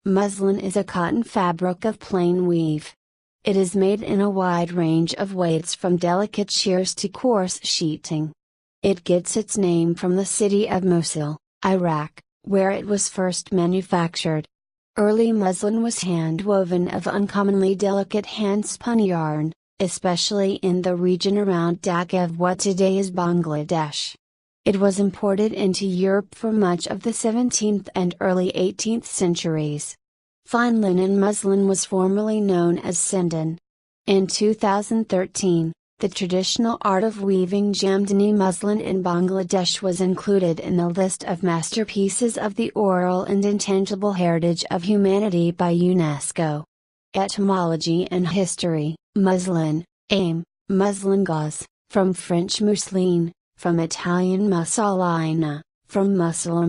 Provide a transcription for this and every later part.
Muslin is a cotton fabric of plain weave. It is made in a wide range of weights from delicate shears to coarse sheeting. It gets its name from the city of Mosul, Iraq, where it was first manufactured. Early muslin was hand-woven of uncommonly delicate hand-spun yarn, especially in the region around Dhaka of what today is Bangladesh. It was imported into Europe for much of the 17th and early 18th centuries. Fine linen muslin was formerly known as Sindan. In 2013, the traditional art of weaving Jamdani muslin in Bangladesh was included in the list of masterpieces of the oral and intangible heritage of humanity by UNESCO. Etymology and history: Muslin, muslin gauze, from French mousseline, from Italian mussolina, from Mosul or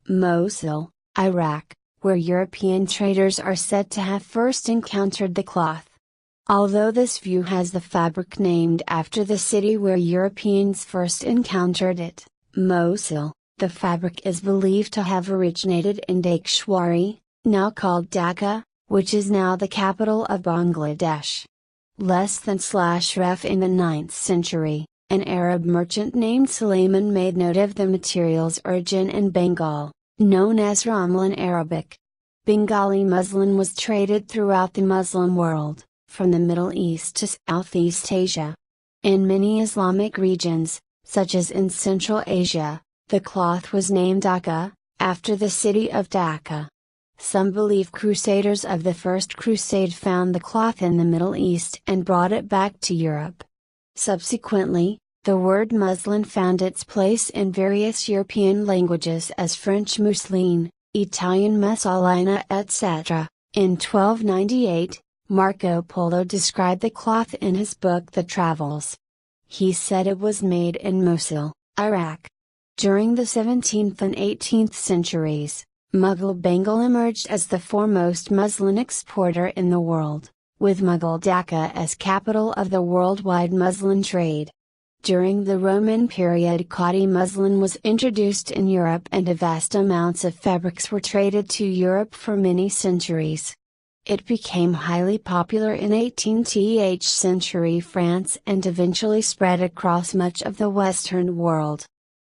Mosul, Iraq, where European traders are said to have first encountered the cloth. Although this view has the fabric named after the city where Europeans first encountered it, Mosul, the fabric is believed to have originated in Dakheshwari, now called Dhaka, which is now the capital of Bangladesh. Less than /ref in the 9th century, an Arab merchant named Suleiman made note of the material's origin in Bengal, known as Ramlan Arabic. Bengali muslin was traded throughout the Muslim world, from the Middle East to Southeast Asia. In many Islamic regions, such as in Central Asia, the cloth was named Dhaka, after the city of Dhaka. Some believe crusaders of the First Crusade found the cloth in the Middle East and brought it back to Europe. Subsequently, the word muslin found its place in various European languages as French mousseline, Italian mussolina, etc. In 1298, Marco Polo described the cloth in his book The Travels. He said it was made in Mosul, Iraq. During the 17th and 18th centuries, Mughal Bengal emerged as the foremost muslin exporter in the world, with Mughal Dhaka as capital of the worldwide muslin trade. During the Roman period, khadi muslin was introduced in Europe and vast amounts of fabrics were traded to Europe for many centuries. It became highly popular in 18th century France and eventually spread across much of the Western world.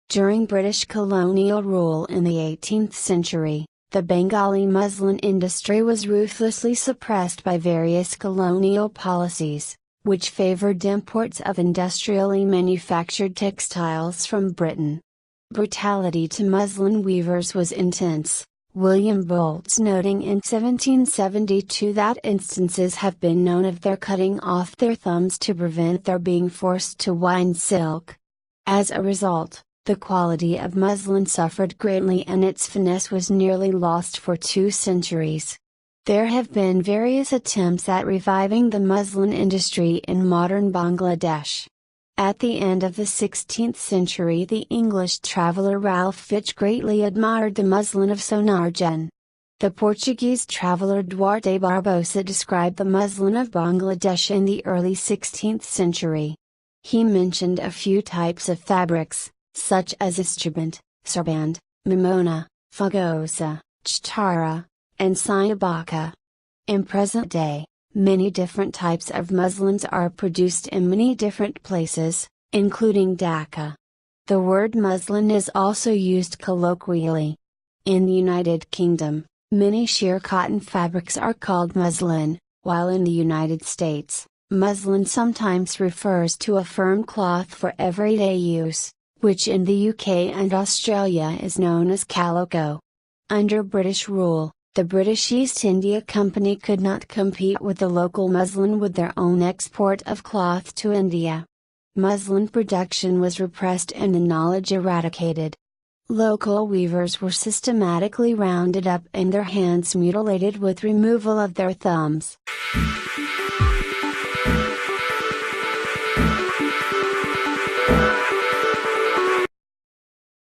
During British colonial rule in the 18th century, the Bengali muslin industry was ruthlessly suppressed by various colonial policies, which favored imports of industrially manufactured textiles from Britain. Brutality to muslin weavers was intense, William Boltz noting in 1772 that instances have been known of their cutting off their thumbs to prevent their being forced to wind silk. As a result, the quality of muslin suffered greatly and its finesse was nearly lost for 2 centuries. There have been various attempts at reviving the muslin industry in modern Bangladesh. At the end of the 16th century, the English traveller Ralph Fitch greatly admired the muslin of Sonarjan. The Portuguese traveller Duarte Barbosa described the muslin of Bangladesh in the early 16th century. He mentioned a few types of fabrics, such as Istraband, Sarband, Mimona, Fagosa, Chitara, and Sayabaka. In present day, many different types of muslins are produced in many different places, including Dhaka. The word muslin is also used colloquially. In the United Kingdom, many sheer cotton fabrics are called muslin, while in the United States, muslin sometimes refers to a firm cloth for everyday use, which in the UK and Australia is known as calico. Under British rule, the British East India Company could not compete with the local muslin with their own export of cloth to India. Muslin production was repressed and the knowledge eradicated. Local weavers were systematically rounded up and their hands mutilated with removal of their thumbs.